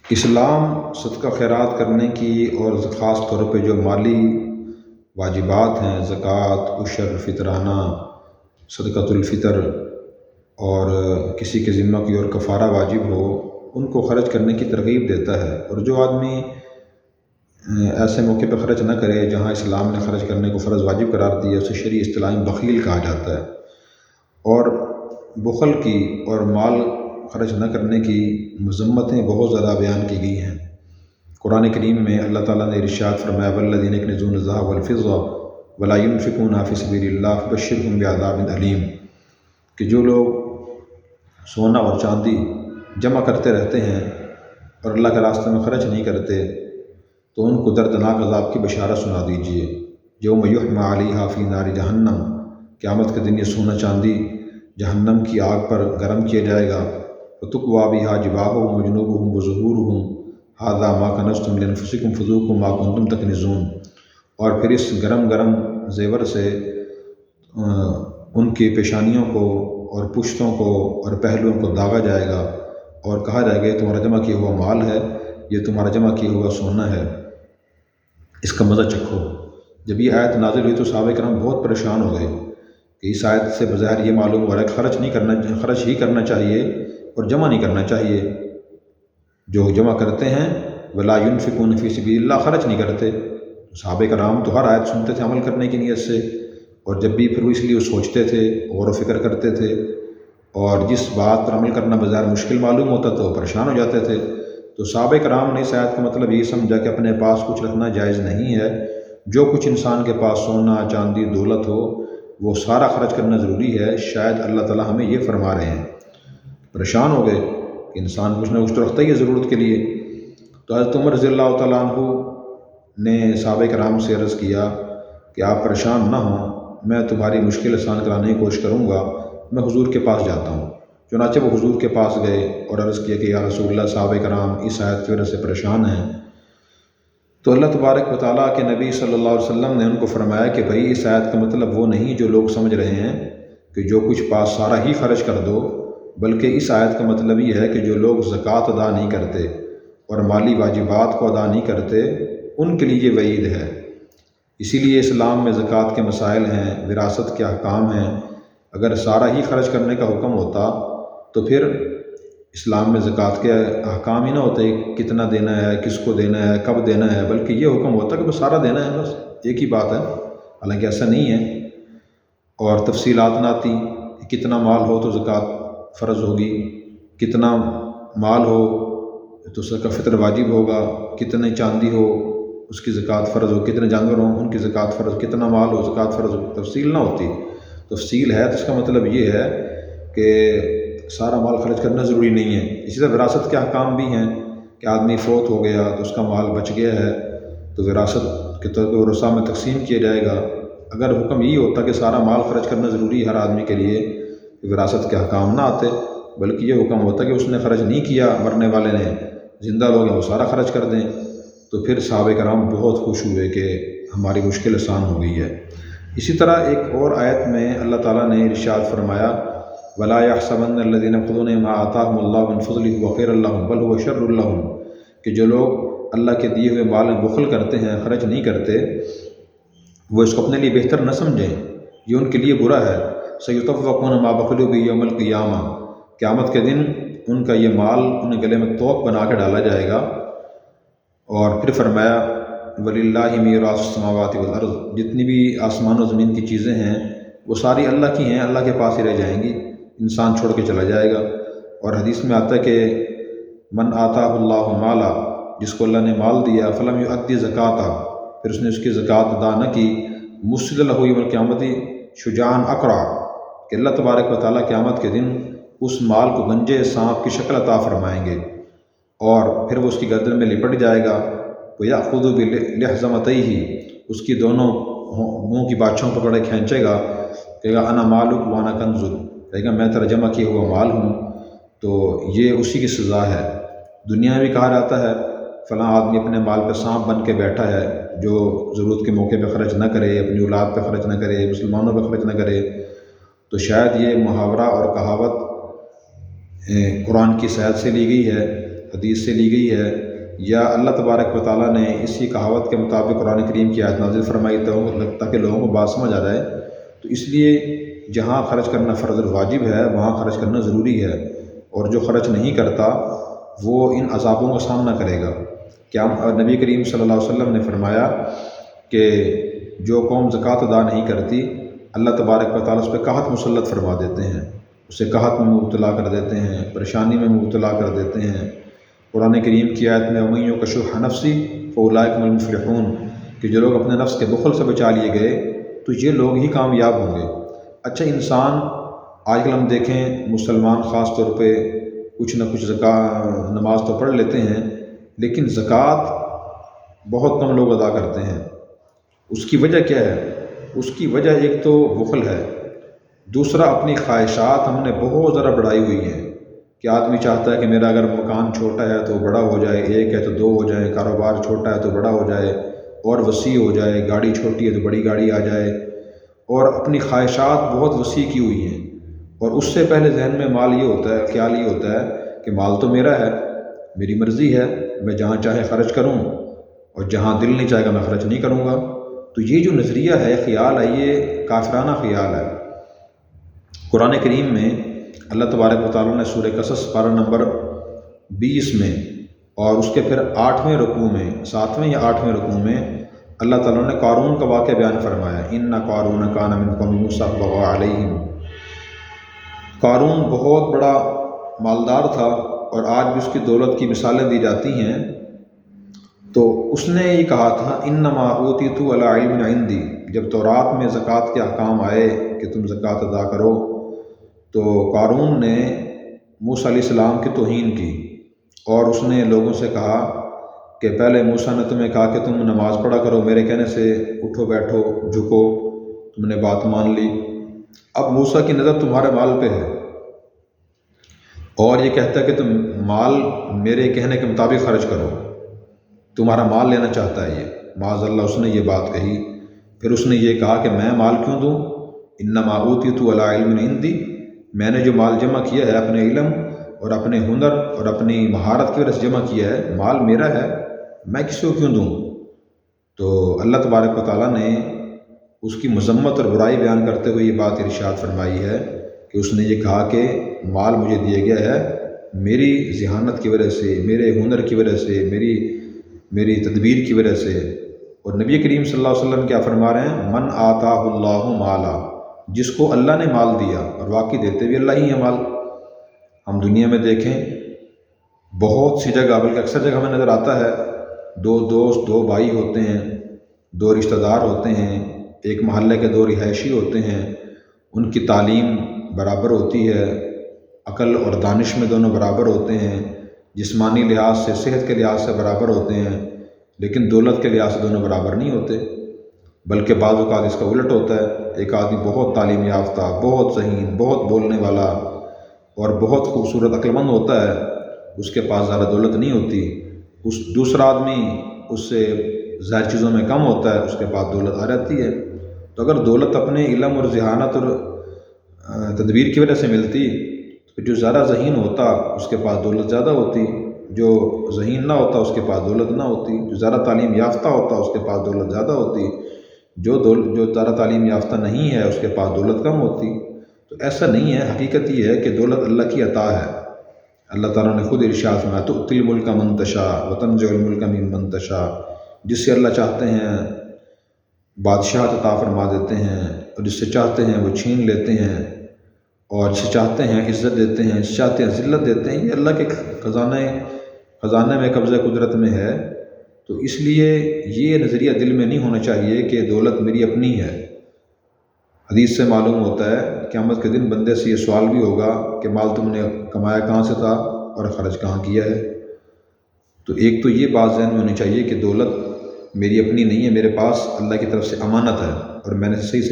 اسلام صدقہ خیرات کرنے کی اور خاص طور پہ جو مالی واجبات ہیں، زکوٰۃ، عشر، فطرانہ، صدقۃ الفطر اور کسی کے ذمہ کی اور کفارہ واجب ہو، ان کو خرچ کرنے کی ترغیب دیتا ہے۔ اور جو آدمی ایسے موقع پہ خرچ نہ کرے جہاں اسلام نے خرچ کرنے کو فرض واجب قرار دیا، اسے شرعی اصطلاح میں بخیل کہا جاتا ہے۔ اور بخل کی اور مال خرچ نہ کرنے کی مذمتیں بہت زیادہ بیان کی گئی ہیں۔ قرآن کریم میں اللہ تعالیٰ نے ارشاد فرمایا والذین یکنزون الذھب والفضة ولا ينفقونها في سبیل اللہ فبشرهم بعذاب علیم، کہ جو لوگ سونا اور چاندی جمع کرتے رہتے ہیں اور اللہ کے راستے میں خرچ نہیں کرتے تو ان کو دردناک عذاب کی بشارت سنا دیجیے۔ یوم یحمى علیہا فی نار جہنم، قیامت کے دن یہ سونا چاندی جہنم کی آگ پر گرم کیا جائے گا۔ فتکویٰ بہا جباہہم وجنوبہم وظہورہم ھذا ما کنزتم لانفسکم فذوقوا ما کنتم تکنزون، اور پھر اس گرم گرم زیور سے ان کی پیشانیوں کو اور پشتوں کو اور پہلوؤں کو داغا جائے گا اور کہا جائے گا یہ تمہارا جمع کیا ہوا مال ہے، یہ تمہارا جمع کیا ہوا سونا ہے، اس کا مزہ چکھو۔ جب یہ آیت نازل ہوئی تو صحابہ کرام بہت پریشان ہو گئے کہ اس آیت سے بظاہر یہ معلوم ہو رہا ہے کہ خرچ ہی کرنا چاہیے اور جمع نہیں کرنا چاہیے۔ جو جمع کرتے ہیں ولا ينفقون فی سبیل اللہ، خرچ نہیں کرتے۔ صحابہ کرام تو ہر آیت سنتے تھے عمل کرنے کی نیت سے، اور جب بھی پھر وہ اس لیے سوچتے تھے، غور و فکر کرتے تھے، اور جس بات پر عمل کرنا بظاہر مشکل معلوم ہوتا تو وہ پریشان ہو جاتے تھے۔ تو صحابہ کرام نے اس آیت کا مطلب یہ سمجھا کہ اپنے پاس کچھ رکھنا جائز نہیں ہے، جو کچھ انسان کے پاس سونا چاندی دولت ہو وہ سارا خرچ کرنا ضروری ہے۔ شاید اللہ تعالیٰ ہمیں یہ فرما رہے ہیں۔ پریشان ہو گئے کہ انسان کچھ نہ کچھ تو رکھتا ہی ہے ضرورت کے لیے۔ تو حضرت عمر رضی اللہ تعالیٰ عنہ نے صحابہ کرام سے عرض کیا کہ آپ پریشان نہ ہوں، میں تمہاری مشکل آسان کرانے کی کوشش کروں گا، میں حضور کے پاس جاتا ہوں۔ چنانچہ وہ حضور کے پاس گئے اور عرض کیا کہ یا رسول اللہ، صحابہ کرام اس آیت کی وجہ سے پریشان ہیں۔ تو اللہ تبارک و تعالیٰ کے نبی صلی اللہ علیہ وسلم نے ان کو فرمایا کہ بھائی اس آیت کا مطلب وہ نہیں جو لوگ سمجھ رہے ہیں کہ جو کچھ پاس سارا ہی خرچ کر دو، بلکہ اس آیت کا مطلب یہ ہے کہ جو لوگ زکوٰۃ ادا نہیں کرتے اور مالی واجبات کو ادا نہیں کرتے ان کے لیے یہ وعید ہے۔ اسی لیے اسلام میں زکوٰۃ کے مسائل ہیں، وراثت کے احکام ہیں۔ اگر سارا ہی خرچ کرنے کا حکم ہوتا تو پھر اسلام میں زکوٰۃ کے احکام ہی نہ ہوتے، کتنا دینا ہے، کس کو دینا ہے، کب دینا ہے، بلکہ یہ حکم ہوتا کہ بس سارا دینا ہے، بس ایک ہی بات ہے۔ حالانکہ ایسا نہیں ہے، اور تفصیلات نہ آتی، کتنا مال ہو تو زکوٰۃ فرض ہوگی، کتنا مال ہو تو صدقہ فطر واجب ہوگا، کتنے چاندی ہو اس کی زکوٰۃ فرض ہو، کتنے جانور ہوں ان کی زکوٰۃ فرض، کتنا مال ہو زکوٰۃ فرض ہو، تفصیل نہ ہوتی۔ تفصیل ہے تو اس کا مطلب یہ ہے کہ سارا مال خرچ کرنا ضروری نہیں ہے۔ اسی طرح وراثت کے احکام بھی ہیں کہ آدمی فوت ہو گیا تو اس کا مال بچ گیا ہے تو وراثت کے طور پہ ورثاء میں تقسیم کیا جائے گا۔ اگر حکم یہی ہوتا کہ سارا مال خرچ کرنا ضروری ہے ہر آدمی کے لیے، وراثت کے احکام نہ آتے، بلکہ یہ حکم ہوتا کہ اس نے خرچ نہیں کیا، مرنے والے نے، زندہ لوگ ہیں وہ سارا خرچ کر دیں، تو پھر صحابہ کرام بہت خوش ہوئے کہ ہماری مشکل آسان ہو گئی ہے۔ اسی طرح ایک اور آیت میں اللہ تعالیٰ نے ارشاد فرمایا وَلَا يَحْسَبَنَّ الَّذِينَ يَبْخِلُونَ بِمَا آتَاهُمُ اللَّهُ مِنْ فَضْلِهِ هُوَ خَيْرٌ لَّهُمْ بَلْ هُوَ شَرٌّ لَّهُمْ، کہ جو لوگ اللہ کے دیے ہوئے مال میں بخل کرتے ہیں، خرچ نہیں کرتے، وہ اس کو اپنے لیے بہتر نہ سمجھیں، یہ ان کے لیے برا ہے۔ سَيُطَوَّقُونَ مَا بَخِلُوا بِهِ يَوْمَ الْقِيَامَةِ، قیامت کے دن ان کا یہ مال انہیں گلے میں توق بنا کے ڈالا جائے گا۔ اور پھر فرمایا وَلِلَّهِ مِيرَاثُ السَّمَاوَاتِ وَالْأَرْضِ، جتنی بھی آسمان و زمین کی چیزیں ہیں وہ ساری اللہ کی ہیں، اللہ کے پاس ہی رہ جائیں گی، انسان چھوڑ کے چلا جائے گا۔ اور حدیث میں آتا ہے کہ من آتاہ اللہ مالا، جس کو اللہ نے مال دیا فلم یؤدی زکاتہ، پھر اس نے اس کی زکوٰۃ ادا نہ کی، مثل له یوم القیامت شجاعا اقرع، کہ اللہ تبارک و تعالیٰ قیامت کے دن اس مال کو گنجے سانپ کی شکل عطا فرمائیں گے، اور پھر وہ اس کی گردن میں لپٹ جائے گا، وَيَأْخُذُ بِلِحْظَمَتَيْهِ، اس کی دونوں منہ کی باچھوں پر پکڑے کھینچے گا، کہے گا انا مالک وانا کنزک، کہے گا میں تیرا جمع کیا ہوا مال ہوں۔ تو یہ اسی کی سزا ہے۔ دنیا میں بھی کہا جاتا ہے فلاں آدمی اپنے مال پہ سانپ بن کے بیٹھا ہے، جو ضرورت کے موقع پہ خرچ نہ کرے، اپنی اولاد پہ خرچ نہ کرے، مسلمانوں پہ خرچ نہ کرے، تو شاید یہ محاورہ اور کہاوت قرآن کی صحت سے لی گئی ہے۔ حدیث سے لی گئی ہے یا اللہ تبارک و تعالیٰ نے اسی کہاوت کے مطابق قرآن کریم کی آیت نازل فرمائی تاکہ لوگوں کو بات سمجھ آ جائے، تو اس لیے جہاں خرچ کرنا فرض اور واجب ہے وہاں خرچ کرنا ضروری ہے، اور جو خرچ نہیں کرتا وہ ان عذابوں کا سامنا کرے گا۔ کیا نبی کریم صلی اللہ علیہ وسلم نے فرمایا کہ جو قوم زکوٰۃ ادا نہیں کرتی اللہ تبارک و تعالیٰ اس پہ قحط مسلط فرما دیتے ہیں، اسے قحط میں مبتلا کر دیتے ہیں، پریشانی میں مبتلا کر دیتے ہیں۔ قرآن کریم کی آیت میں وَمَن یُوقَ شُحَّ نَفْسِهِ فَأُولَٰئِکَ هُمُ الْمُفْلِحُونَ کہ جو لوگ اپنے نفس کے بخل سے بچا لیے گئے تو یہ لوگ ہی کامیاب ہوں گے۔ اچھا، انسان آج کل ہم دیکھیں مسلمان خاص طور پہ کچھ نہ کچھ نماز تو پڑھ لیتے ہیں لیکن زکوٰۃ بہت کم لوگ ادا کرتے ہیں۔ اس کی وجہ کیا ہے؟ اس کی وجہ ایک تو بخل ہے، دوسرا اپنی خواہشات ہم نے بہت ذرا بڑھائی ہوئی ہیں کہ آدمی چاہتا ہے کہ میرا اگر مکان چھوٹا ہے تو بڑا ہو جائے، ایک ہے تو دو ہو جائے، کاروبار چھوٹا ہے تو بڑا ہو جائے اور وسیع ہو جائے، گاڑی چھوٹی ہے تو بڑی گاڑی آ جائے، اور اپنی خواہشات بہت وسیع کی ہوئی ہیں۔ اور اس سے پہلے ذہن میں خیال یہ ہوتا ہے کہ مال تو میرا ہے، میری مرضی ہے، میں جہاں چاہے خرچ کروں اور جہاں دل نہیں چاہے گا میں خرچ نہیں کروں گا۔ تو یہ جو نظریہ ہے، خیال ہے، یہ کافرانہ خیال ہے۔ قرآن کریم میں اللہ تبارک و تعالیٰ نے سورہ قصص پارہ نمبر 20 میں اور اس کے پھر 8ویں رکوع میں، 7ویں یا 8ویں رکوع میں اللہ تعالیٰ نے قارون کا واقعہ بیان فرمایا، اِنَّ قَارُونَ كَانَ مِن قَوْمِ مُوسَىٰ فَبَغَىٰ عَلَيْهِمْ۔ قارون بہت بڑا مالدار تھا اور آج بھی اس کی دولت کی مثالیں دی جاتی ہیں۔ تو اس نے یہ کہا تھا انما اوتیت علی علم عندی، جب تورات میں زکوٰۃ کے احکام آئے کہ تم زکوٰۃ ادا کرو تو قارون نے موسیٰ علیہ السلام کی توہین کی اور اس نے لوگوں سے کہا کہ پہلے موسیٰ نے تمہیں کہا کہ تم نماز پڑھا کرو، میرے کہنے سے اٹھو بیٹھو جھکو، تم نے بات مان لی، اب موسیٰ کی نظر تمہارے مال پہ ہے اور یہ کہتا ہے کہ تم مال میرے کہنے کے مطابق خرچ کرو، تمہارا مال لینا چاہتا ہے یہ، معاذ اللہ اس نے یہ بات کہی۔ پھر اس نے یہ کہا کہ میں مال کیوں دوں، انما اوتیت علی علم عندی، میں نے جو مال جمع کیا ہے اپنے علم اور اپنے ہنر اور اپنی مہارت کی وجہ سے جمع کیا ہے، مال میرا ہے، میں کسی کو کیوں دوں۔ تو اللہ تبارک و تعالیٰ نے اس کی مذمت اور برائی بیان کرتے ہوئے یہ بات ارشاد فرمائی ہے کہ اس نے یہ کہا کہ مال مجھے دیا گیا ہے میری ذہانت کی وجہ سے، میرے ہنر کی وجہ سے، میری تدبیر کی وجہ سے۔ اور نبی کریم صلی اللہ علیہ وسلم کیا فرما رہے ہیں، من آتاہ اللہ مالا، جس کو اللہ نے مال دیا، اور واقعی دیتے بھی اللہ ہی ہے مال۔ ہم دنیا میں دیکھیں بہت سی جگہ، بلکہ اکثر جگہ ہمیں نظر آتا ہے، دو دوست، دو بھائی ہوتے ہیں، دو رشتہ دار ہوتے ہیں، ایک محلے کے دو رہائشی ہوتے ہیں، ان کی تعلیم برابر ہوتی ہے، عقل اور دانش میں دونوں برابر ہوتے ہیں، جسمانی لحاظ سے، صحت کے لحاظ سے برابر ہوتے ہیں، لیکن دولت کے لحاظ سے دونوں برابر نہیں ہوتے، بلکہ بعض اوقات اس کا الٹ ہوتا ہے۔ ایک آدمی بہت تعلیم یافتہ، بہت ذہین، بہت بولنے والا اور بہت خوبصورت عقل مند ہوتا ہے، اس کے پاس زیادہ دولت نہیں ہوتی، دوسرا آدمی اس سے ظاہر چیزوں میں کم ہوتا ہے، اس کے پاس دولت آ جاتی ہے۔ تو اگر دولت اپنے علم اور ذہانت اور تدبیر کی وجہ سے ملتی تو جو زیادہ ذہین ہوتا اس کے پاس دولت زیادہ ہوتی، جو ذہین نہ ہوتا اس کے پاس دولت نہ ہوتی، جو زیادہ تعلیم یافتہ ہوتا اس کے پاس دولت زیادہ ہوتی، جو زیادہ تعلیم یافتہ نہیں ہے اس کے پاس دولت کم ہوتی۔ تو ایسا نہیں ہے، حقیقت یہ ہے کہ دولت اللہ کی عطا ہے۔ اللہ تعالیٰ نے خود ارشاد فرمایا تؤتی الملک من تشاء وتنزع الملک ممن تشاء، جس سے اللہ چاہتے ہیں بادشاہت عطا فرما دیتے ہیں اور جس سے چاہتے ہیں وہ چھین لیتے ہیں، اور جسے چاہتے ہیں عزت دیتے ہیں، جسے چاہتے ہیں ذلت دیتے ہیں۔ یہ اللہ کے خزانے میں، قبضہ قدرت میں ہے۔ تو اس لیے یہ نظریہ دل میں نہیں ہونا چاہیے کہ دولت میری اپنی ہے۔ حدیث سے معلوم ہوتا ہے قیامت کے دن بندے سے یہ سوال بھی ہوگا کہ مال تم نے کمایا کہاں سے تھا اور خرچ کہاں کیا ہے۔ تو ایک تو یہ بات ذہن میں ہونی چاہیے کہ دولت میری اپنی نہیں ہے، میرے پاس اللہ کی طرف سے امانت ہے اور میں نے صحیح